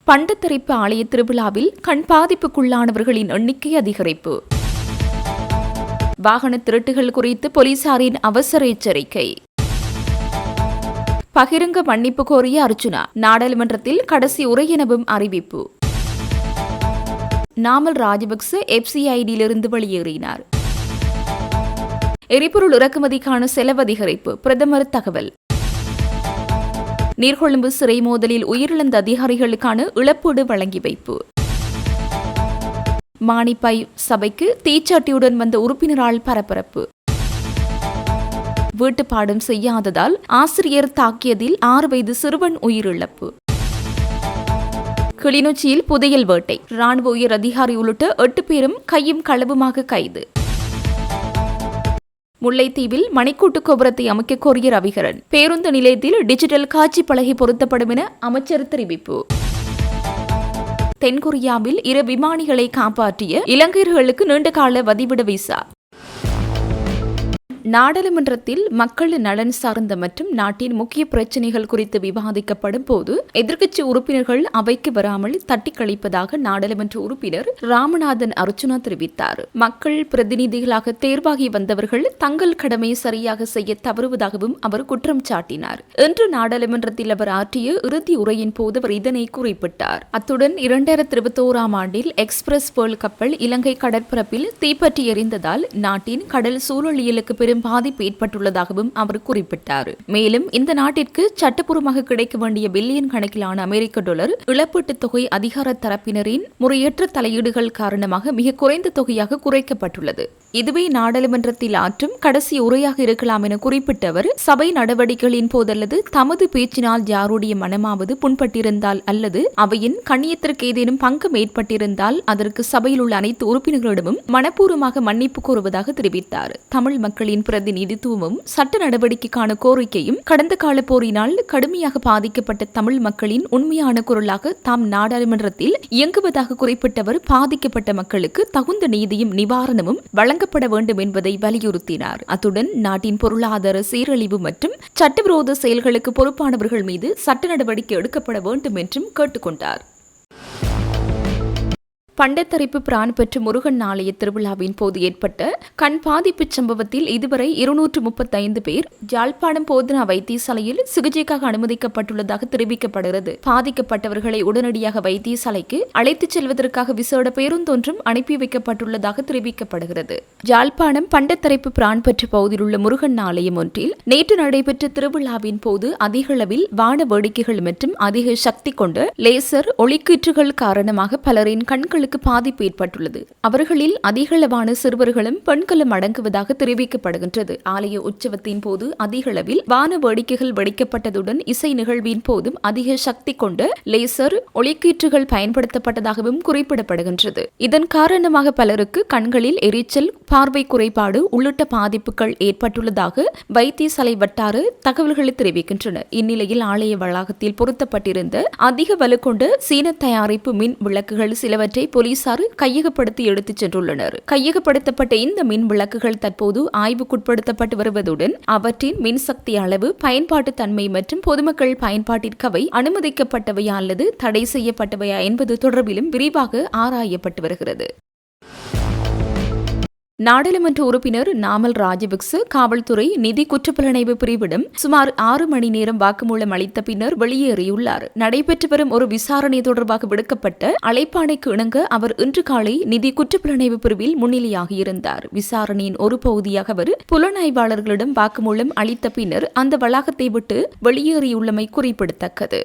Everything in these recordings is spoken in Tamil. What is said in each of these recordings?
பண்டத்தரிப்பு ஆலய திருவிழாவில் கண் பாதிப்புக்குள்ளானவர்களின் எண்ணிக்கை அதிகரிப்பு. வாகன திருட்டுகள் குறித்து போலீசாரின் அவசர எச்சரிக்கை. பகிரங்க மன்னிப்பு கோரிய அர்ச்சுனா நாடாளுமன்றத்தில் கடைசி உரை எனவும் அறிவிப்பு. நாமல் ராஜபக்ச FCID-யிலிருந்து வெளியேறினார். எரிபொருள் இறக்குமதிக்கான செலவு அதிகரிப்பு பிரதமர் தகவல். நீர்கொழும்பு சிறை மோதலில் உயிரிழந்த அதிகாரிகளுக்கான இழப்பீடு வழங்கி வைப்பு. மானிப்பாய் சபைக்கு தீச்சாட்டியுடன் வந்த உறுப்பினரால் பரபரப்பு. வீட்டுப்பாடம் செய்யாததால் ஆசிரியர் தாக்கியதில் 6 வயது சிறுவன் உயிரிழப்பு. கிளிநொச்சியில் புதையல் வேட்டை, ராணுவ உயர் அதிகாரி உள்ளிட்ட 8 பேரும் கையும் களவுமாக கைது. முல்லைத்தீவில் மணிக்கூட்டு கோபுரத்தை அமைக்க கோரிய ரவிகரன், பேருந்து நிலையத்தில் டிஜிட்டல் காட்சி பலகை பொருத்தப்படும் என அமைச்சர் தெரிவிப்பு. தென்கொரியாவில் 2 விமானிகளை காப்பாற்றிய இலங்கையர்களுக்கு நீண்டகால வதிவிட விசா. நாடாளுமன்றத்தில் மக்கள் நலன் சார்ந்த மற்றும் நாட்டின் முக்கிய பிரச்சினைகள் குறித்து விவாதிக்கப்படும் போது எதிர்க்கட்சி உறுப்பினர்கள் அவைக்கு வராமல் தட்டி கழிப்பதாக நாடாளுமன்ற உறுப்பினர் ராமநாதன் அர்ச்சுனா தெரிவித்தார். மக்கள் பிரதிநிதிகளாக தேர்வாகி வந்தவர்கள் தங்கள் கடமையை சரியாக செய்ய தவறுவதாகவும் அவர் குற்றம் சாட்டினார். இன்று நாடாளுமன்றத்தில் அவர் ஆற்றிய இறுதி உரையின் போது அவர் இதனை குறிப்பிட்டார். அத்துடன் 2021ஆம் ஆண்டில் எக்ஸ்பிரஸ் பேர்ல் கப்பல் இலங்கை கடற்பரப்பில் தீப்பற்றி எரிந்ததால் நாட்டின் கடல் சூழலியலுக்கு பெரும் பாதிப்பு ஏற்பட்டுள்ளதாகவும் அவர் குறிப்பிட்டார். மேலும் இந்த நாட்டிற்கு சட்டப்பூர்வமாக கிடைக்க வேண்டிய பில்லியன் கணக்கிலான அமெரிக்க டாலர் இழப்பீட்டுத் தொகை அதிகார தரப்பினரின் முறையற்ற தலையீடுகள் காரணமாக மிக குறைந்த தொகையாக குறைக்கப்பட்டுள்ளது. இதுவே நாடாளுமன்றத்தில் ஆற்றும் கடைசி உரையாக இருக்கலாம் என குறிப்பிட்ட அவர், சபை நடவடிக்கைகளின் போதல்லது தமது பேச்சினால் யாருடைய மனமாவது புண்பட்டிருந்தால் அல்லது அவையின் கண்ணியத்திற்கு ஏதேனும் பங்கம் ஏற்பட்டிருந்தால் அதற்கு சபையில் உள்ள அனைத்து உறுப்பினர்களிடமும் மனப்பூர்வமாக மன்னிப்பு கோருவதாக தெரிவித்தார். தமிழ் மக்களின் பிரதிநிதித்துவமும் சட்ட நடவடிக்கைக்கான கோரிக்கையும் கடந்த கால போரினால் கடுமையாக பாதிக்கப்பட்ட தமிழ் மக்களின் உண்மையான குரலாக தாம் நாடாளுமன்றத்தில் இயங்குவதாக குறிப்பிட்டவர், பாதிக்கப்பட்ட மக்களுக்கு தகுந்த நீதியும் நிவாரணமும் வழங்கப்பட வேண்டும் என்பதை வலியுறுத்தினார். அத்துடன் நாட்டின் பொருளாதார சீரழிவு மற்றும் சட்டவிரோத செயல்களுக்கு பொறுப்பானவர்கள் மீது சட்ட நடவடிக்கை எடுக்கப்பட வேண்டும் என்றும் கேட்டுக்கொண்டார். பண்டத்தரிப்பு பிரான் பெற்ற முருகன் ஆலய திருவிழாவின் போது ஏற்பட்ட கண் பாதிப்பு சம்பவத்தில் இதுவரை 235 பேர் யாழ்ப்பாணம் போதனா வைத்தியசாலையில் சிகிச்சைக்காக அனுமதிக்கப்பட்டுள்ளதாக தெரிவிக்கப்படுகிறது. பாதிக்கப்பட்டவர்களை உடனடியாக வைத்தியசாலைக்கு அழைத்துச் செல்வதற்காக விசேட பேருந்தொன்றும் அனுப்பி வைக்கப்பட்டுள்ளதாக தெரிவிக்கப்படுகிறது. யாழ்ப்பாணம் பண்டத்தரிப்பு பிரான் பெற்ற பகுதியில் உள்ள முருகன் ஆலயம் ஒன்றில் நேற்று நடைபெற்ற திருவிழாவின் போது அதிக அளவில் வான வேடிக்கைகள் மற்றும் அதிக சக்தி கொண்ட லேசர் ஒளிக்கீற்றுகள் காரணமாக பலரின் கண்கள் பாதிப்பு ஏற்பட்டுள்ளது. அவர்களில் அதிகளவான சிறுவர்களும் பெண்களும் அடங்குவதாக தெரிவிக்கப்படுகின்றது. ஆலய உற்சவத்தின் போது அதிகளவில் வான வேடிக்கைகள் வெடிக்கப்பட்டதுடன் இசை நிகழ்வின் போதும் அதிக சக்தி கொண்ட லேசர் ஒளிக்கீற்றுகள் பயன்படுத்தப்பட்டதாகவும் குறிப்பிடப்படுகின்றது. இதன் காரணமாக பலருக்கு கண்களில் எரிச்சல், பார்வை குறைபாடு உள்ளிட்ட பாதிப்புகள் ஏற்பட்டுள்ளதாக வைத்தியசாலை வட்டார தகவல்களை தெரிவிக்கின்றன. இந்நிலையில் ஆலய வளாகத்தில் பொருத்தப்பட்டிருந்த அதிக வலு கொண்ட சீன தயாரிப்பு மின் விளக்குகள் சிலவற்றை போலீசார் கையகப்படுத்தி எடுத்துச் சென்றுள்ளனர். கையகப்படுத்தப்பட்ட இந்த மின் விளக்குகள் தற்போது ஆய்வுக்குட்படுத்தப்பட்டு வருவதுடன் அவற்றின் மின்சக்தி அளவு, பயன்பாட்டு தன்மை மற்றும் பொதுமக்கள் பயன்பாட்டிற்கவை அனுமதிக்கப்பட்டவையா அல்லது தடை செய்யப்பட்டவையா என்பது தொடர்பிலும் விரிவாக ஆராயப்பட்டு வருகிறது. நாடாளுமன்ற உறுப்பினர் நாமல் ராஜபக்ச காவல்துறை நிதி குற்றப்புலனாய்வு பிரிவிடம் சுமார் 6 மணி நேரம் வாக்குமூலம் அளித்த பின்னர் வெளியேறியுள்ளார். நடைபெற்று வரும் ஒரு விசாரணை தொடர்பாக விடுக்கப்பட்ட அழைப்பாணைக்கு இணங்க அவர் இன்று காலை நிதி குற்றப்புலனாய்வு பிரிவில் முன்னிலையாகியிருந்தார். விசாரணையின் ஒரு பகுதியாக அவர் புலனாய்வாளர்களிடம் வாக்குமூலம் அளித்த பின்னர் அந்த வளாகத்தை விட்டு வெளியேறியுள்ளமை குறிப்பிடத்தக்கது.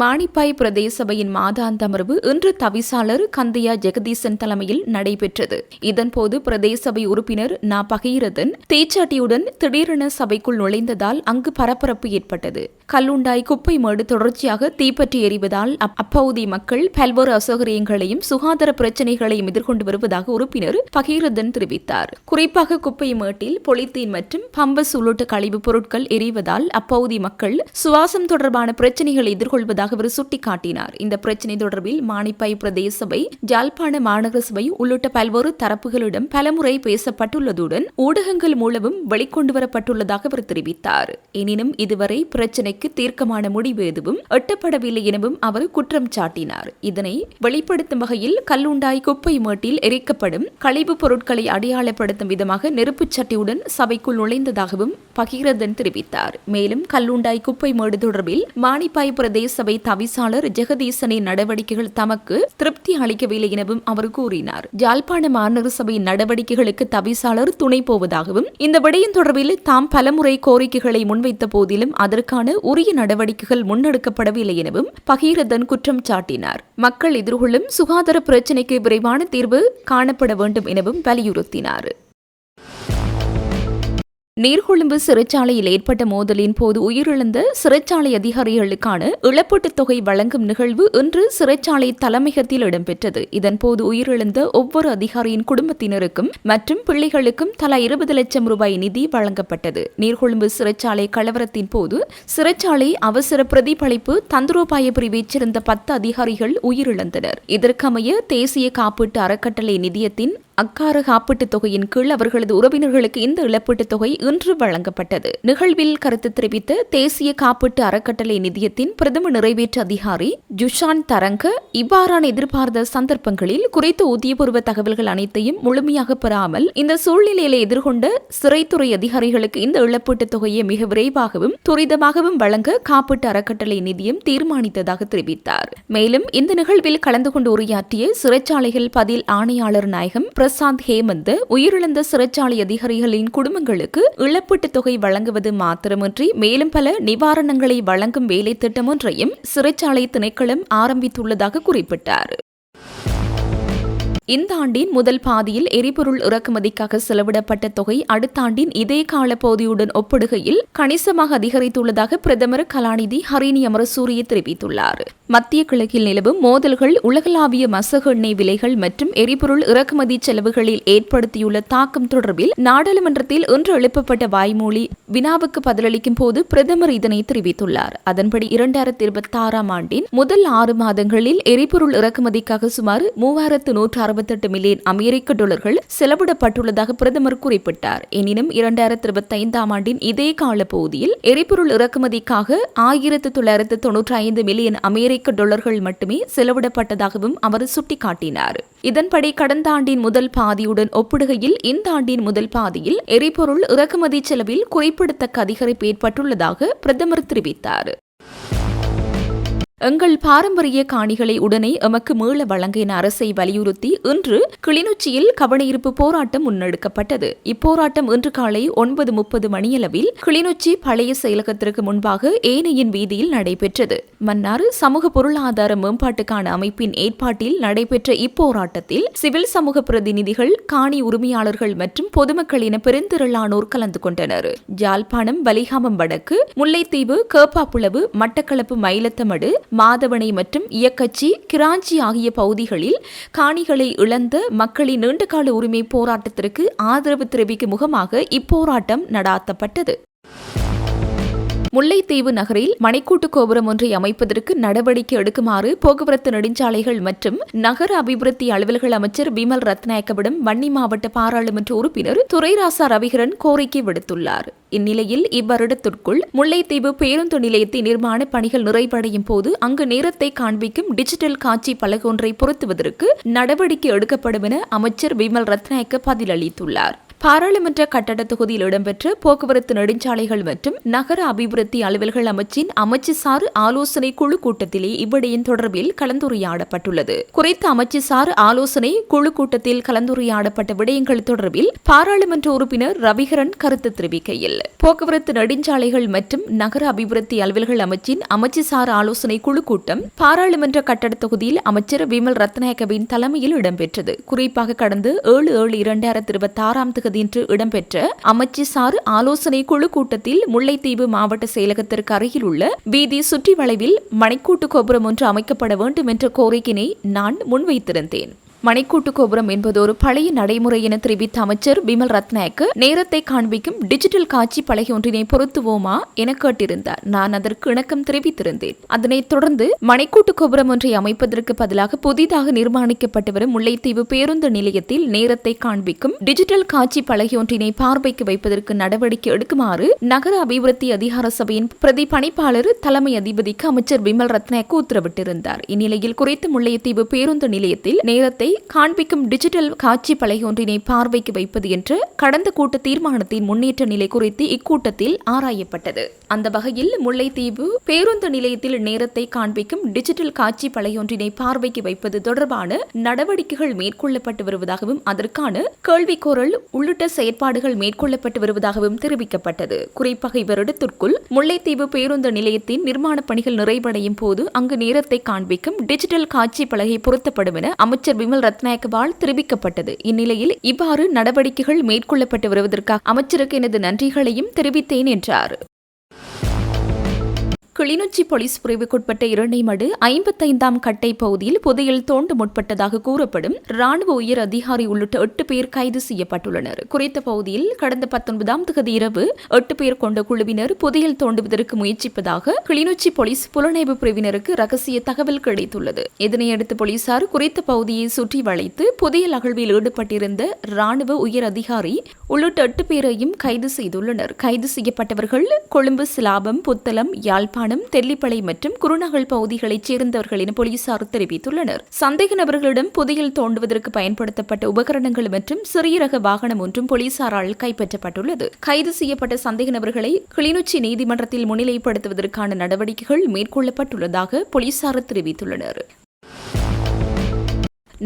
மானிப்பாய் பிரதேச சபையின் மாதாந்த அமர்வு இன்று தவிசாளர் கந்தையா ஜெகதீசன் தலைமையில் நடைபெற்றது. இதன்போது பிரதேச சபை உறுப்பினர் பகீரதன் தீச்சாட்டியுடன் திடீரென சபைக்குள் நுழைந்ததால் அங்கு பரபரப்பு ஏற்பட்டது. கல்லுண்டாய் குப்பை மேடு தொடர்ச்சியாக தீப்பற்றி எறிவதால் அப்பகுதி மக்கள் பல்வேறு அசௌகரியங்களையும் சுகாதார பிரச்சினைகளையும் எதிர்கொண்டு வருவதாக உறுப்பினர் பகீரதன் தெரிவித்தார். குறிப்பாக குப்பை மேட்டில் பொலித்தீன் மற்றும் பம்பஸ் உள்ளிட்ட கழிவுப் பொருட்கள் எரிவதால் அப்பகுதி மக்கள் சுவாசம் தொடர்பான பிரச்சினைகளை எதிர்கொள்வதாக உள்ளதாக அவர் சுட்டிக்காட்டினார். இந்த பிரச்சினை தொடர்பில் மானிப்பாய் பிரதேச சபை, ஜாழ்ப்பாண மாநகர சபை உள்ளிட்ட பல்வேறு தரப்புகளிடம் பலமுறை பேசப்பட்டுள்ளதுடன் ஊடகங்கள் மூலமும் வெளிக்கொண்டு வரப்பட்டுள்ளதாக அவர் தெரிவித்தார். எனினும் இதுவரை பிரச்சினைக்கு தீர்க்கமான முடிவு எதுவும் எட்டப்படவில்லை எனவும் அவர் குற்றம் சாட்டினார். இதனை வெளிப்படுத்தும் வகையில் கல்லுண்டாய் குப்பை மேட்டில் எரிக்கப்படும் கழிவுப் பொருட்களை அடையாளப்படுத்தும் விதமாக நெருப்புச் சட்டியுடன் சபைக்குள் நுழைந்ததாகவும் பகீரதன் தெரிவித்தார். மேலும் கல்லுண்டாய் குப்பை மேடு தொடர்பில் மானிப்பாய் பிரதேச சபை தவிசாளர் ஜெகதீசனின் நடவடிக்கைகள் தமக்கு திருப்தி அளிக்கவில்லை எனவும் அவர் கூறினார். ஜாழ்ப்பாண மாநகர சபையின் நடவடிக்கைகளுக்கு தவிசாளர் துணை போவதாகவும் இந்த விடயம் தொடர்பில் தாம் பலமுறை கோரிக்கைகளை முன்வைத்த போதிலும் அதற்கான உரிய நடவடிக்கைகள் முன்னெடுக்கப்படவில்லை எனவும் பகீரதன் குற்றம் சாட்டினார். மக்கள் எதிர்கொள்ளும் சுகாதார பிரச்சினைக்கு விரைவான தீர்வு காணப்பட வேண்டும் எனவும் வலியுறுத்தினார். நீர்கொழும்பு சிறைச்சாலையில் ஏற்பட்ட மோதலின் போது உயிரிழந்த சிறைச்சாலை அதிகாரிகளுக்கான இழப்பீட்டுத் தொகை வழங்கும் நிகழ்வு இன்று சிறைச்சாலை தலைமையகத்தில் இடம்பெற்றது. இதன்போது உயிரிழந்த ஒவ்வொரு அதிகாரியின் குடும்பத்தினருக்கும் மற்றும் பிள்ளைகளுக்கும் தலா 20 லட்சம் ரூபாய் நிதி வழங்கப்பட்டது. நீர்கொழும்பு சிறைச்சாலை கலவரத்தின் போது சிறைச்சாலை அவசர பிரதிபலிப்பு தந்திரோபாய பிரிவைச் சேர்ந்த 10 அதிகாரிகள் உயிரிழந்தனர். இதற்கமைய தேசிய காப்பீட்டு அறக்கட்டளை நிதியத்தின் அக்கார காப்பீட்டுத் தொகையின் கீழ் அவர்களது உறவினர்களுக்கு இந்த இழப்பீட்டுத் தொகை இன்று வழங்கப்பட்டது. நிகழ்வில் கருத்து தெரிவித்த தேசிய காப்பீட்டு அறக்கட்டளை நிதியத்தின் பிரதம நிறைவேற்று அதிகாரி ஜுஷான் தரங்க, இவ்வாறான எதிர்பார்த்த சந்தர்ப்பங்களில் குறித்த ஊதியபூர்வ தகவல்கள் அனைத்தையும் முழுமையாக பெறாமல் இந்த சூழ்நிலையை எதிர்கொண்ட சிறைத்துறை அதிகாரிகளுக்கு இந்த இழப்பீட்டுத் தொகையை மிக விரைவாகவும் துரிதமாகவும் வழங்க காப்பீட்டு அறக்கட்டளை நிதியம் தீர்மானித்ததாக தெரிவித்தார். மேலும் இந்த நிகழ்வில் கலந்து கொண்டு உரையாற்றிய சிறைச்சாலைகள் பதில் ஆணையாளர் நாயகம் பிரசாந்த் ஹேமந்த், உயிரிழந்த சிறைச்சாலை அதிகாரிகளின் குடும்பங்களுக்கு இழப்பீட்டுத் தொகை வழங்குவது மாத்திரமின்றி மேலும் பல நிவாரணங்களை வழங்கும் வேலை திட்டம் ஒன்றையும் சிறைச்சாலை திணைக்களம் ஆரம்பித்துள்ளதாக குறிப்பிட்டார். இந்த ஆண்டின் முதல் பாதியில் எரிபொருள் இறக்குமதிக்காக செலவிடப்பட்ட தொகை அடுத்த ஆண்டின் இதே கால பகுதியுடன் ஒப்பிடுகையில் கணிசமாக அதிகரித்துள்ளதாக பிரதமர் கலாநிதி ஹரிணி அமரசூரிய தெரிவித்துள்ளார். மத்திய கிழக்கில் நிலவும் மோதல்கள் உலகளாவிய மசகு எண்ணெய் விலைகள் மற்றும் எரிபொருள் இறக்குமதி செலவுகளில் ஏற்படுத்தியுள்ள தாக்கம் தொடர்பில் நாடாளுமன்றத்தில் இன்று எழுப்பப்பட்ட வாய்மொழி வினாவுக்கு பதிலளிக்கும் போது பிரதமர் இதனை தெரிவித்துள்ளார். அதன்படி 2026 ஆண்டின் முதல் 6 மாதங்களில் எரிபொருள் இறக்குமதிக்காக சுமார் 3168 மில்லியன் அமெரிக்க டாலர்கள் செலவிடப்பட்டுள்ளதாக பிரதமர் குறிப்பிட்டார். எனினும் 2025 ஆண்டின் இதே கால பகுதியில் எரிபொருள் இறக்குமதிக்காக 1995 மில்லியன் அமெரிக்க டாலர்கள் மட்டுமே செலவிடப்பட்டதாகவும் அவர் சுட்டிக்காட்டினார். இதன்படி கடந்த ஆண்டின் முதல் பாதியுடன் ஒப்பிடுகையில் இந்த ஆண்டின் முதல் பாதியில் எரிபொருள் இறக்குமதி செலவில் குறிப்பிடத்தக்க அதிகரிப்பு ஏற்பட்டுள்ளதாக பிரதமர் தெரிவித்தார். எங்கள் பாரம்பரிய காணிகளை உடனே எமக்கு மீள வழங்க என அரசை வலியுறுத்தி இன்று கிளிநொச்சியில் கவனஈர்ப்பு போராட்டம் முன்னெடுக்கப்பட்டது. இப்போராட்டம் இன்று காலை 9:30 மணியளவில் கிளிநொச்சி பழைய செயலகத்திற்கு முன்பாக ஏனையின் வீதியில் நடைபெற்றது. மன்னார் சமூக பொருளாதார மேம்பாட்டுக்கான அமைப்பின் ஏற்பாட்டில் நடைபெற்ற இப்போராட்டத்தில் சிவில் சமூக பிரதிநிதிகள், காணி உரிமையாளர்கள் மற்றும் பொதுமக்கள் என பெருந்திரளானோர் கலந்து கொண்டனர். ஜாழ்ப்பாணம், வலிகாமம் வடக்கு, முல்லைத்தீவு, கேப்பாப்புலவு, மட்டக்களப்பு, மயிலத்தமடு, மாதவனை மற்றும் இயக்கச்சி, கிராஞ்சி ஆகிய பகுதிகளில் காணிகளை இழந்த மக்களின் நீண்டகால உரிமை போராட்டத்திற்கு ஆதரவு தெரிவிக்கும் முகமாக இப்போராட்டம் நடாத்தப்பட்டது. முல்லைத்தீவு நகரில் மணிக்கூட்டு கோபுரம் ஒன்றை அமைப்பதற்கு நடவடிக்கை எடுக்குமாறு போக்குவரத்து நெடுஞ்சாலைகள் மற்றும் நகர அபிவிருத்தி அலுவல்கள் அமைச்சர் விமல் ரத்நாயக்கவிடம் வன்னி மாவட்ட பாராளுமன்ற உறுப்பினர் துரைராசா ரவிகரன் கோரிக்கை விடுத்துள்ளார். இந்நிலையில் இவ்வருடத்திற்குள் முல்லைத்தீவு பேருந்து நிலையத்தின் நிர்மாண பணிகள் நிறைவடையும் போது அங்கு நேரத்தை காண்பிக்கும் டிஜிட்டல் காட்சி பலகொன்றை பொருத்துவதற்கு நடவடிக்கை எடுக்கப்படும் என அமைச்சர் விமல் ரத்நாயக்க பதிலளித்துள்ளார். பாராளுமன்ற கட்டட தொகுதியில் இடம்பெற்ற போக்குவரத்து நெடுஞ்சாலைகள் மற்றும் நகர அபிவிருத்தி அலுவல்கள் அமைச்சின் அமைச்சுசார் ஆலோசனை குழு கூட்டத்திலே இவ்விடயம் தொடர்பில் கலந்துரையாடப்பட்டுள்ளது. குறித்த அமைச்சுசார் ஆலோசனை குழு கூட்டத்தில் கலந்துரையாடப்பட்ட விடயங்கள் தொடர்பில் பாராளுமன்ற உறுப்பினர் ரவிகரன் கருத்து தெரிவிக்கையில், போக்குவரத்து நெடுஞ்சாலைகள் மற்றும் நகர அபிவிருத்தி அலுவல்கள் அமைச்சின் அமைச்சுசார் ஆலோசனை குழு கூட்டம் பாராளுமன்ற கட்டட தொகுதியில் அமைச்சர் விமல் ரத்நாயக்கவின் தலைமையில் இடம்பெற்றது. குறிப்பாக கடந்த 7/7/2026 இன்று இடம்பெற்ற அமைச்சுசார் ஆலோசனை குழு கூட்டத்தில் முல்லைத்தீவு மாவட்ட செயலகத்திற்கு அருகில் உள்ள வீதி சுற்றி வளைவில் மணிக்கூட்டு கோபுரம் ஒன்று அமைக்கப்பட வேண்டும் என்ற கோரிக்கையை நான் முன்வைத்திருந்தேன். மணிக்கூட்டு கோபுரம் என்பது ஒரு பழைய நடைமுறை என தெரிவித்த அமைச்சர் பிமல் ரத்நாயக்க நேரத்தை காண்பிக்கும் டிஜிட்டல் காட்சி பலகை ஒன்றினை பொருத்துவோமா என கேட்டிருந்தார். நான் அதற்கு இணக்கம் தெரிவித்திருந்தேன். அதனைத் தொடர்ந்து மணிக்கூட்டு கோபுரம் ஒன்றை அமைப்பதற்கு பதிலாக புதிதாக நிர்மாணிக்கப்பட்டு வரும் முல்லைத்தீவு பேருந்து நிலையத்தில் நேரத்தை காண்பிக்கும் டிஜிட்டல் காட்சி பலகை ஒன்றினை பார்வைக்கு வைப்பதற்கு நடவடிக்கை எடுக்குமாறு நகர அபிவிருத்தி அதிகார சபையின் பிரதி பணிப்பாளர் தலைமை அதிபதிக்கு அமைச்சர் பிமல் ரத்நாயக்க உத்தரவிட்டிருந்தார். இந்நிலையில் குறித்த முல்லைத்தீவு பேருந்து நிலையத்தில் நேரத்தை காண்பிக்கும் டிஜிட்டல் காட்சி பலகை ஒன்றினை பார்வைக்கு வைப்பது என்ற கடந்த கூட்ட தீர்மானத்தின் முன்னேற்ற நிலை குறித்து இக்கூட்டத்தில் ஆராயப்பட்டது. அந்த வகையில் முல்லைத்தீவு பேருந்து நிலையத்தில் நேரத்தை காண்பிக்கும் டிஜிட்டல் காட்சி பலகை ஒன்றினை பார்வைக்கு வைப்பது தொடர்பான நடவடிக்கைகள் மேற்கொள்ளப்பட்டு வருவதாகவும் அதற்கான கேள்விக்கோரல் உள்ளிட்ட செயற்பாடுகள் மேற்கொள்ளப்பட்டு வருவதாகவும் தெரிவிக்கப்பட்டது. குறிப்பாக இவரிடத்திற்குள் முல்லைத்தீவு பேருந்து நிலையத்தின் நிர்மாண பணிகள் நிறைவடையும் போது அங்கு நேரத்தை காண்பிக்கும் டிஜிட்டல் காட்சி பலகை பொருத்தப்படும் என அமைச்சர் பிமல் ரத்நாயக்கவால் தெரிவிக்கப்பட்டது. இந்நிலையில் இவ்வாறு நடவடிக்கைகள் மேற்கொள்ளப்பட்டு வருவதற்காக அமைச்சருக்கு எனது நன்றிகளையும் தெரிவித்தேன் என்றார். கிளிநொச்சி போலீஸ் பிரிவுக்குட்பட்ட இரண்டைமடு 55ஆம் கட்டை பகுதியில் புதையல் தோண்ட முற்பட்டதாக கூறப்படும் ராணுவ உயர் அதிகாரி உள்ளிட்ட 8 பேர் கைது செய்யப்பட்டுள்ளனர். குறித்த பகுதியில் கடந்த 19ஆம் தேதி இரவு 8 பேர் கொண்ட குழுவினர் புதையல் தோண்டுவதற்கு முயற்சிப்பதாக கிளிநொச்சி போலீஸ் புலனாய்வு பிரிவினருக்கு ரகசிய தகவல் கிடைத்துள்ளது. இதனையடுத்து போலீசார் குறித்த பகுதியை சுற்றி வளைத்து புதையல் அகழ்வில் ஈடுபட்டிருந்த ராணுவ உயர் அதிகாரி உள்ளிட்ட 8 பேரையும் கைது செய்துள்ளனர். கைது செய்யப்பட்டவர்கள் கொழும்பு, சிலாபம், புத்தளம், யாழ்ப்பாணம், தெல்லிப்பளை மற்றும் குருநகல் பகுதிகளைச் சேர்ந்தவர்கள் என போலீசார் தெரிவித்துள்ளனர். சந்தேக நபர்களிடம் புதையல் தோண்டுவதற்கு பயன்படுத்தப்பட்ட உபகரணங்கள் மற்றும் சிறிய ரக வாகனம் ஒன்றும் போலீசாரால் கைப்பற்றப்பட்டுள்ளது. கைது செய்யப்பட்ட சந்தேக நபர்களை கிளிநொச்சி நீதிமன்றத்தில் முன்னிலைப்படுத்துவதற்கான நடவடிக்கைகள் மேற்கொள்ளப்பட்டுள்ளதாக போலீசார் தெரிவித்துள்ளனர்.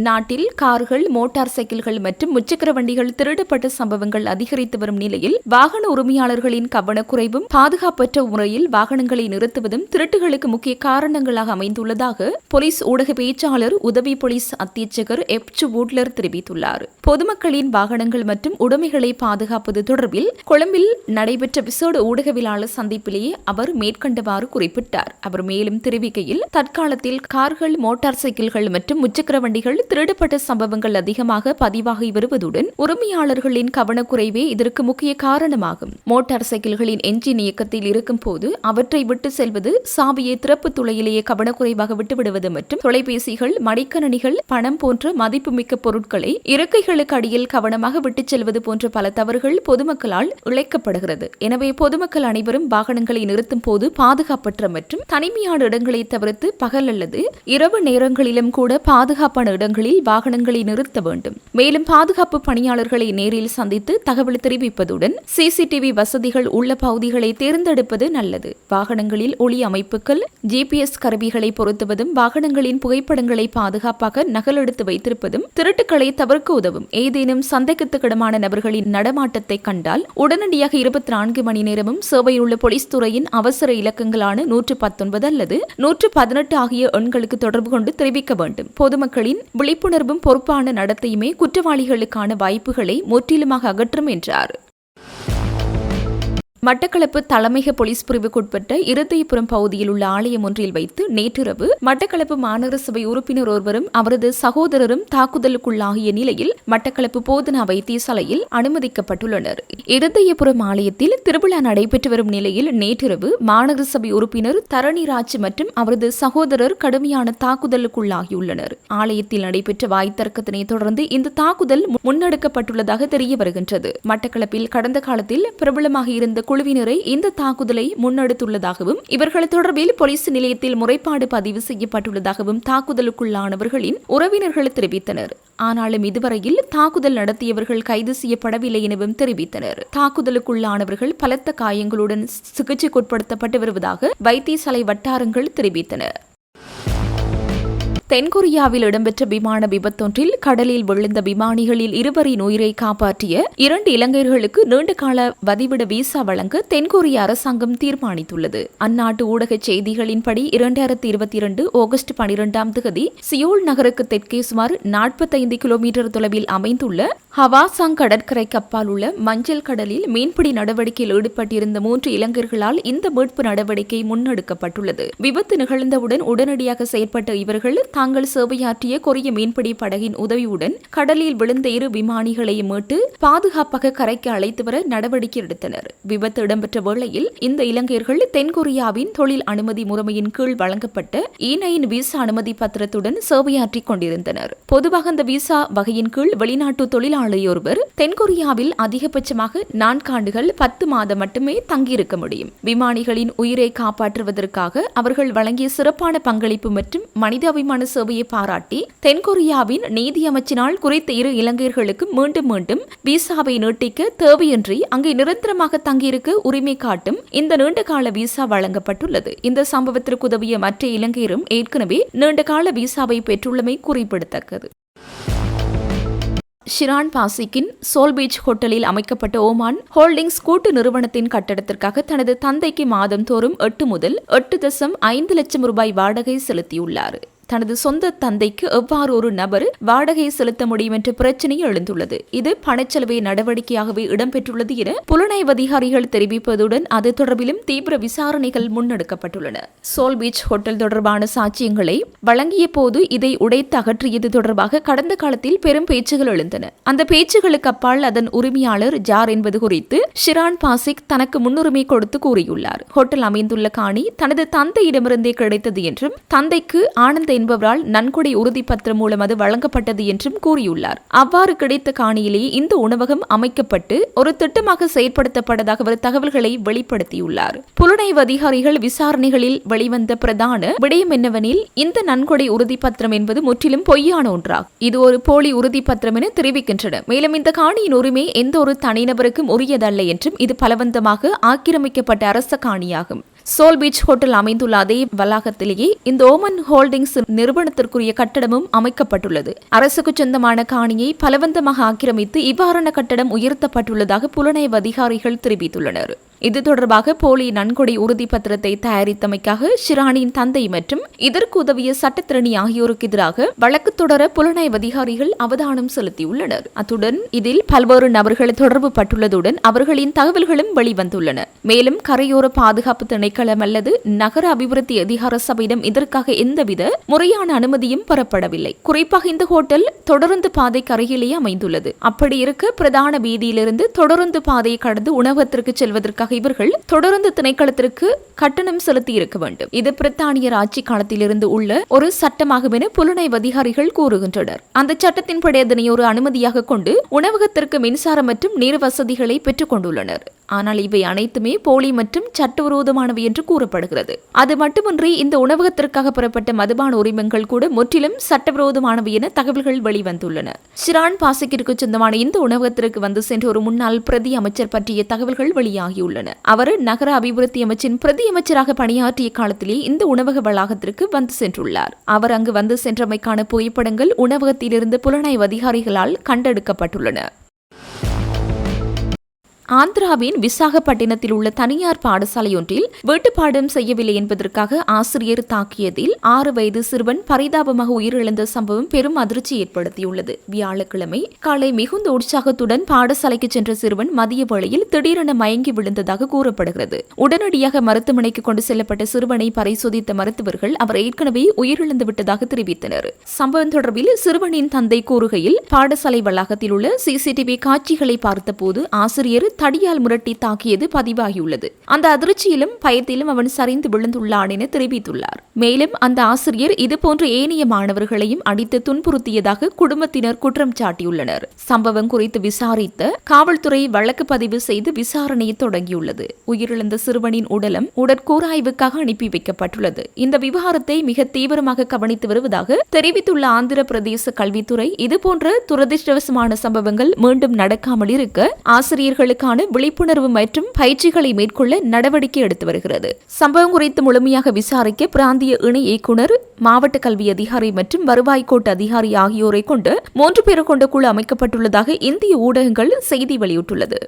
நாட்டில் கார்கள், மோட்டார் சைக்கிள்கள் மற்றும் முச்சக்கர வண்டிகள் திருடப்பட்ட சம்பவங்கள் அதிகரித்து வரும் நிலையில் வாகன உரிமையாளர்களின் கவனக்குறைவும் பாதுகாப்பற்ற முறையில் வாகனங்களை நிறுத்துவதும் திருட்டுகளுக்கு முக்கிய காரணங்களாக அமைந்துள்ளதாக போலீஸ் ஊடக பேச்சாளர் உதவி போலீஸ் அத்தியட்சகர் எப்சு வூட்லர் தெரிவித்துள்ளார். பொதுமக்களின் வாகனங்கள் மற்றும் உடைமைகளை பாதுகாப்பது தொடர்பில் கொழும்பில் நடைபெற்ற விசேட ஊடகவியலாளர் சந்திப்பிலேயே அவர் மேற்கண்டவாறு குறிப்பிட்டார். அவர் மேலும் தெரிவிக்கையில், தற்காலத்தில் கார்கள், மோட்டார் சைக்கிள்கள் மற்றும் முச்சக்கர வண்டிகள் திருடப்பட்ட சம்பவங்கள் அதிகமாக பதிவாகி வருவதுடன் உரிமையாளர்களின் கவனக்குறைவே இதற்கு முக்கிய காரணமாகும். மோட்டார் சைக்கிள்களின் என்ஜின் இயக்கத்தில் இருக்கும் போது அவற்றை விட்டு செல்வது, சாவியை திறப்பு துளையிலேயே கவனக்குறைவாக விட்டுவிடுவது மற்றும் தொலைபேசிகள், மடிக்கணினிகள், பணம் போன்ற மதிப்புமிக்க பொருட்களை இருக்கைகளுக்கு அடியில் கவனமாக விட்டுச் செல்வது போன்ற பல தவறுகள் பொதுமக்களால் இழைக்கப்படுகிறது. எனவே பொதுமக்கள் அனைவரும் வாகனங்களை நிறுத்தும் போது பாதுகாப்பற்ற மற்றும் தனிமையான இடங்களை தவிர்த்து பகல் அல்லது இரவு நேரங்களிலும் கூட பாதுகாப்பான இடங்களில் வாகனங்களை நிறுத்த வேண்டும். மேலும் பாதுகாப்பு பணியாளர்களை நேரில் சந்தித்து தகவல் தெரிவிப்பதுடன் சிசிடிவி வசதிகள் உள்ள பகுதிகளை தேர்ந்தெடுப்பது நல்லது. வாகனங்களில் ஒளி அமைப்புகள், GPS கருவிகளை பொருத்துவதும் வாகனங்களின் புகைப்படங்களை பாதுகாப்பாக நகலெடுத்து வைத்திருப்பதும் திருட்டுக்களை தவிர்க்க உதவும். ஏதேனும் சந்தேகத்துக்கிடமான நபர்களின் நடமாட்டத்தை கண்டால் உடனடியாக 24 மணி நேரமும் சேவையுள்ள போலீஸ் துறையின் அவசர இலக்கங்களான 119 அல்லது 118 ஆகிய எண்களுக்கு தொடர்பு கொண்டு தெரிவிக்க வேண்டும். பொதுமக்களின் விழிப்புணர்வும் பொறுப்பான நடத்தையுமே குற்றவாளிகளுக்கான வாய்ப்புகளை முற்றிலுமாக அகற்றும் என்றார். மட்டக்களப்பு தலைமையக போலீஸ் பிரிவுக்குட்பட்ட இருதயபுரம் பகுதியில் உள்ள ஆலயம் ஒன்றில் வைத்து நேற்றிரவு மட்டக்களப்பு மாநகர சபை உறுப்பினர் ஒருவரும் அவரது சகோதரரும் தாக்குதலுக்குள்ளாகிய நிலையில் மட்டக்களப்பு போதனா வைத்தியசாலையில் அனுமதிக்கப்பட்டுள்ளனர். இருதயபுரம் ஆலயத்தில் திருவிழா நடைபெற்று வரும் நிலையில் நேற்றிரவு மாநகர சபை உறுப்பினர் தரணிராஜ் மற்றும் அவரது சகோதரர் கடுமையான தாக்குதலுக்குள்ளாகியுள்ளனர். ஆலயத்தில் நடைபெற்ற வாய்த்தர்க்கத்தினை தொடர்ந்து இந்த தாக்குதல் முன்னெடுக்கப்பட்டுள்ளதாக தெரிய வருகின்றது. மட்டக்களப்பில் கடந்த காலத்தில் பிரபலமாக இருந்த குழுவினரை இந்த தாக்குதலை முன்னெடுத்துள்ளதாகவும் இவர்கள் தொடர்பில் போலீஸ் நிலையத்தில் முறைப்பாடு பதிவு செய்யப்பட்டுள்ளதாகவும் தாக்குதலுக்குள்ளானவர்களின் உறவினர்கள் தெரிவித்தனர். ஆனாலும் இதுவரையில் தாக்குதல் நடத்தியவர்கள் கைது செய்யப்படவில்லை எனவும் தெரிவித்தனர். தாக்குதலுக்குள்ளானவர்கள் பலத்த காயங்களுடன் சிகிச்சைக்குட்படுத்தப்பட்டு வருவதாக வைத்தியசாலை வட்டாரங்கள் தெரிவித்தன. தென்கொரியாவில் இடம்பெற்ற விமான விபத்தொன்றில் கடலில் விழுந்த விமானிகளில் 2 உயிரை காப்பாற்றிய 2 இலங்கையர்களுக்கு நீண்டகால வதிவிட விசா வழங்க தென்கொரிய அரசாங்கம் தீர்மானித்துள்ளது. அந்நாட்டு ஊடக செய்திகளின்படி 2022 ஆகஸ்ட் 12ஆம் தேதி சியோல் நகருக்கு தெற்கே சுமார் 45 கிலோமீட்டர் தொலைவில் அமைந்துள்ள ஹவாசாங் கடற்கரை கப்பால் உள்ள மஞ்சள் கடலில் மீன்பிடி நடவடிக்கையில் ஈடுபட்டிருந்த 3 இளைஞர்களால் இந்த மீட்பு நடவடிக்கை முன்னெடுக்கப்பட்டுள்ளது. விபத்து நிகழ்ந்தவுடன் உடனடியாக செயற்பட்ட இவர்கள் தாங்கள் சேவையாற்றிய கொரிய மீன்பிடி படகின் உதவியுடன் கடலில் விழுந்த 2 விமானிகளை மீட்டு பாதுகாப்பாக கரைக்கு அழைத்து வர நடவடிக்கை எடுத்தனர். விபத்து இடம்பெற்ற வேளையில் இந்த இளைஞர்கள் தென்கொரியாவின் தொழில் அனுமதி முறைமையின் கீழ் வழங்கப்பட்ட E9 விசா அனுமதி பத்திரத்துடன் சேவையாற்றிக் கொண்டிருந்தனர். பொதுவாக இந்த விசா வகையின் கீழ் வெளிநாட்டு தொழிலாளர் ஒருவர் தென்கொரியாவில் அதிகபட்சமாக 4 ஆண்டுகள் 10 மாதம் மட்டுமே தங்கியிருக்க முடியும். விமானிகளின் உயிரை காப்பாற்றுவதற்காக அவர்கள் வழங்கிய சிறப்பான பங்களிப்பு மற்றும் மனிதாபிமான சேவையை பாராட்டி தென்கொரியாவின் நீதி அமைச்சினால் குறித்த 2 இளைஞர்களுக்கு மீண்டும் மீண்டும் விசாவை நீட்டிக்க தேவையின்றி அங்கே நிரந்தரமாக தங்கியிருக்க உரிமை காட்டும் இந்த நீண்டகால விசா வழங்கப்பட்டுள்ளது. இந்த சம்பவத்திற்கு உதவிய மற்ற இலங்கையரும் ஏற்கனவே நீண்டகால விசாவை பெற்றுள்ளமை குறிப்பிடத்தக்கது. ஷிரான் பாசிக்கின் சோல் பீச் ஹோட்டலில் அமைக்கப்பட்ட ஓமான் ஹோல்டிங்ஸ் கூட்டு நிறுவனத்தின் கட்டடத்திற்காக தனது தந்தைக்கு மாதம் தோறும் 8 முதல் 8.5 லட்சம் ரூபாய் வாடகை செலுத்தியுள்ளார். தனது சொந்த தந்தைக்கு எவ்வாறு ஒரு நபர் வாடகை செலுத்த முடியும் என்ற பிரச்சனை எழுந்துள்ளது. இது பணச்செலவை நடவடிக்கையாகவே இடம்பெற்றுள்ளது என புலனாய்வு அதிகாரிகள் தெரிவிப்பதுடன் அது தொடர்பிலும் தீவிர விசாரணைகள் முன்னெடுக்கப்பட்டுள்ளன. சோல் பீச் ஹோட்டல் தொடர்பான சாட்சியங்களை வழங்கிய போது இதை உடைத்து அகற்றியது தொடர்பாக கடந்த காலத்தில் பெரும் பேச்சுகள் எழுந்தன. அந்த பேச்சுகளுக்கு அப்பால் அதன் உரிமையாளர் ஜார் என்பது குறித்து ஷிரான் பாசிக் தனக்கு முன்னுரிமை கொடுத்து கூறியுள்ளார். ஹோட்டல் அமைந்துள்ள காணி தனது தந்தையிடமிருந்தே கிடைத்தது என்றும் தந்தைக்கு ஆனந்த என்பவரால் நன்கொடை உறுதிப்பத்திரம் மூலம் அது வழங்கப்பட்டது என்றும் கூறியுள்ளார். அவ்வாறு கிடைத்த காணியிலேயே இந்த உணவகம் அமைக்கப்பட்டு ஒரு திட்டமாக செயற்படுத்தப்பட்டதாக அவர் தகவல்களை வெளிப்படுத்தியுள்ளார். புலனாய்வு அதிகாரிகள் விசாரணைகளில் வெளிவந்த பிரதான விடயம் என்னவெனில் இந்த நன்கொடை உறுதிப்பத்திரம் என்பது முற்றிலும் பொய்யான ஒன்றாகும். இது ஒரு போலி உறுதிப்பத்திரம் என தெரிவிக்கின்றன. மேலும் இந்த காணியின் உரிமை எந்த ஒரு தனிநபருக்கும் உரியதல்ல என்றும் இது பலவந்தமாக ஆக்கிரமிக்கப்பட்ட அரச காணியாகும். சோல் பீச் ஹோட்டல் அமைந்துள்ள அதே வளாகத்திலேயே இந்த ஓமன் ஹோல்டிங்ஸ் நிறுவனத்திற்குரிய கட்டடமும் அமைக்கப்பட்டுள்ளது. அரசுக்கு சொந்தமான காணியை பலவந்தமாக ஆக்கிரமித்து இவ்வாறான கட்டடம் உயர்த்தப்பட்டுள்ளதாக புலனாய்வு அதிகாரிகள் தெரிவித்துள்ளனர். இது தொடர்பாக போலி நன்கொடை உறுதிப்பத்திரத்தை தயாரித்தமைக்காக ஷிரானின் தந்தை மற்றும் இதற்கு உதவிய சட்டத்திரணி ஆகியோருக்கு எதிராக வழக்கு தொடர புலனாய்வு அதிகாரிகள் அவதானம் செலுத்தியுள்ளனர். அத்துடன் இதில் பல்வேறு நபர்கள் தொடர்பு பட்டுள்ளதுடன் அவர்களின் தகவல்களும் வெளிவந்துள்ளன. மேலும் கரையோர பாதுகாப்பு திணைக்களம் அல்லது நகர அபிவிருத்தி அதிகார சபையிடம் இதற்காக எந்தவித முறையான அனுமதியும் பெறப்படவில்லை. குறிப்பாக இந்த ஹோட்டல் தொடருந்து பாதைக்கு அருகிலேயே அமைந்துள்ளது. அப்படி இருக்க பிரதான வீதியிலிருந்து தொடருந்து பாதையை கடந்து உணவகத்திற்கு செல்வதற்காக இவர்கள் தொடர்ந்து திணைக்களத்திற்கு கட்டணம் செலுத்தி இருக்க வேண்டும். இது பிரித்தானியர் ஆட்சி காலத்திலிருந்து உள்ள ஒரு சட்டமாகும் என புலனாய்வு அதிகாரிகள் கூறுகின்றனர். அந்த சட்டத்தின்படி அதனை ஒரு அனுமதியாக கொண்டு உணவகத்திற்கு மின்சாரம் மற்றும் நீர் வசதிகளை பெற்றுக் கொண்டுள்ளனர். ஆனால் இவை அனைத்துமே போலி மற்றும் சட்டவிரோதமானவை என்று கூறப்படுகிறது. அது மட்டுமின்றி இந்த உணவகத்திற்காக பெறப்பட்ட மதுபான உரிமங்கள் கூட முற்றிலும் சட்டவிரோதமானவை என தகவல்கள் வெளிவந்துள்ளன. ஷிரான் பாசிக்கிற்கு சொந்தமான இந்த உணவகத்திற்கு வந்து சென்ற ஒரு முன்னாள் பிரதி அமைச்சர் பற்றிய தகவல்கள் வெளியாகியுள்ளன. அவர் நகர அபிவிருத்தி அமைச்சின் பிரதி அமைச்சராக பணியாற்றிய காலத்திலே இந்த உணவக வளாகத்திற்கு வந்து சென்றுள்ளார். அவர் அங்கு வந்து சென்றமைக்கான புகைப்படங்கள் உணவகத்திலிருந்து புலனாய்வு அதிகாரிகளால் கண்டெடுக்கப்பட்டுள்ளன. ஆந்திராவின் விசாகப்பட்டினத்தில் உள்ள தனியார் பாடசாலையொன்றில் வீட்டுப்பாடம் செய்யவில்லை என்பதற்காக ஆசிரியர் தாக்கியதில் 6 வயது சிறுவன் பரிதாபமாக உயிரிழந்த சம்பவம் பெரும் அதிர்ச்சி ஏற்படுத்தியுள்ளது. வியாழக்கிழமை காலை மிகுந்த உற்சாகத்துடன் பாடசாலைக்கு சென்ற சிறுவன் மதிய வேளையில் திடீரென மயங்கி விழுந்ததாக கூறப்படுகிறது. உடனடியாக மருத்துவமனைக்கு கொண்டு செல்லப்பட்ட சிறுவனை பரிசோதித்த மருத்துவர்கள் அவர் ஏற்கனவே உயிரிழந்து விட்டதாக தெரிவித்தனர். சம்பவம் தொடர்பில் சிறுவனின் தந்தை கூறுகையில் பாடசாலை வளாகத்தில் உள்ள CCTV காட்சிகளை பார்த்தபோது ஆசிரியர் தடியால் முரட்டி தாக்கியது பதிவாகியுள்ளது. அந்த அதிர்ச்சியிலும் பயத்திலும் அவன் சரிந்து விழுந்துள்ளான் என தெரிவித்துள்ளார். மேலும் அந்த ஆசிரியர் இதுபோன்ற ஏனைய மாணவர்களையும் அடித்து துன்புறுத்தியதாக குடும்பத்தினர் குற்றம் சாட்டியுள்ளனர். சம்பவம் குறித்து விசாரித்த காவல்துறை வழக்கு பதிவு செய்து விசாரணையை தொடங்கியுள்ளது. உயிரிழந்த சிறுவனின் உடலம் உடற்கூறாய்வுக்காக அனுப்பி வைக்கப்பட்டுள்ளது. இந்த விவகாரத்தை மிக தீவிரமாக கவனித்து வருவதாக தெரிவித்துள்ள ஆந்திர பிரதேச கல்வித்துறை இதுபோன்ற துரதிருஷ்டவசமான சம்பவங்கள் மீண்டும் நடக்காமல் இருக்க ஆசிரியர்களுக்கு விழிப்புணர்வு மற்றும் பயிற்சிகளை மேற்கொள்ள நடவடிக்கை எடுத்து வருகிறது. சம்பவம் குறித்து முழுமையாக விசாரிக்க பிராந்திய இணை இயக்குனர், மாவட்ட கல்வி அதிகாரி மற்றும் வருவாய் கோட்ட அதிகாரி ஆகியோரை கொண்டு 3 பேர் கொண்ட குழு அமைக்கப்பட்டுள்ளதாக இந்திய ஊடகங்கள் செய்தி வெளியிட்டுள்ளது.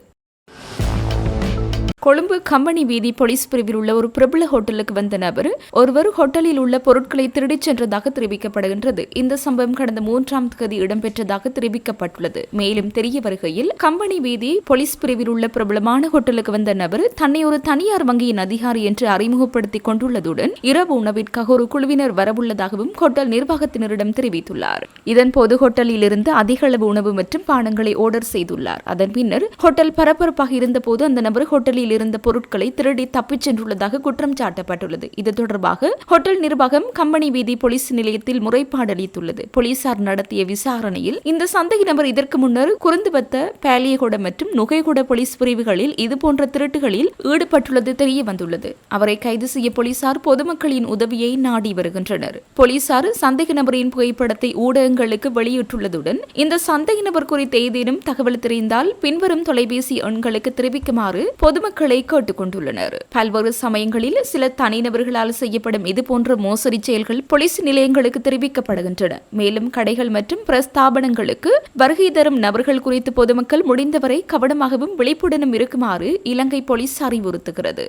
கொழும்பு கம்பனி வீதி போலீஸ் பிரிவில் உள்ள ஒரு பிரபல ஹோட்டலுக்கு வந்த நபர் ஒருவர் ஹோட்டலில் உள்ள பொருட்களை திருடிச் சென்றதாக தெரிவிக்கப்படுகின்றது. இந்த சம்பவம் கடந்த 3ஆம் தேதி இடம்பெற்றதாக தெரிவிக்கப்பட்டுள்ளது. மேலும் தெரிய வருகையில் கம்பனி வீதி போலீஸ் பிரிவில் உள்ள பிரபலமான ஹோட்டலுக்கு வந்த நபர் தன்னை ஒரு தனியார் வங்கியின் அதிகாரி என்று அறிமுகப்படுத்திக் கொண்டுள்ளதுடன் இரவு உணவிற்காக ஒரு குழுவினர் வரவுள்ளதாகவும் ஹோட்டல் நிர்வாகத்தினரிடம் தெரிவித்துள்ளார். இதன்போது ஹோட்டலில் இருந்து அதிக அளவு உணவு மற்றும் பானங்களை ஆர்டர் செய்துள்ளார். அதன் பின்னர் ஹோட்டல் பரபரப்பாக இருந்தபோது அந்த நபர் ஹோட்டலில் இருந்த பொருட்களை திருடி தப்பிச் சென்றுள்ளதாக குற்றம் சாட்டப்பட்டுள்ளது. இது தொடர்பாக ஹோட்டல் நிர்வாகம் கம்பனி வீதி போலீஸ் நிலையத்தில் முறைப்பாடு அளித்துள்ளது. போலீசார் நடத்திய விசாரணையில் இந்த சந்தேக நபர் இதற்கு முன்னர் குருந்துவத்த, பாலியகொட மற்றும் நுகைகொட போலீஸ் பிரிவுகளில் இதுபோன்ற திருட்டுகளில் ஈடுபட்டுள்ளது தெரிய வந்துள்ளது. அவரை கைது செய்ய போலீசார் பொதுமக்களின் உதவியை நாடி வருகின்றனர். போலீசார் சந்தேக நபரின் புகைப்படத்தை ஊடகங்களுக்கு வெளியிட்டுள்ளதுடன் இந்த சந்தேக நபர் குறித்த ஏதேனும் தகவல் தெரிந்தால் பின்வரும் தொலைபேசி எண்களுக்கு தெரிவிக்குமாறு பொதுமக்களை கேட்டுக் கொண்டுள்ளனர். பல்வேறு சமயங்களில் சில தனிநபர்களால் செய்யப்படும் இதுபோன்ற மோசடி செயல்கள் போலீஸ் நிலையங்களுக்கு தெரிவிக்கப்படுகின்றன. மேலும் கடைகள் மற்றும் பிரஸ்தாபனங்களுக்கு வருகை தரும் நபர்கள் குறித்து பொதுமக்கள் முடிந்தவரை கவனமாகவும் விழிப்புடனும் இருக்குமாறு இலங்கை போலீஸ் அறிவுறுத்துகிறது.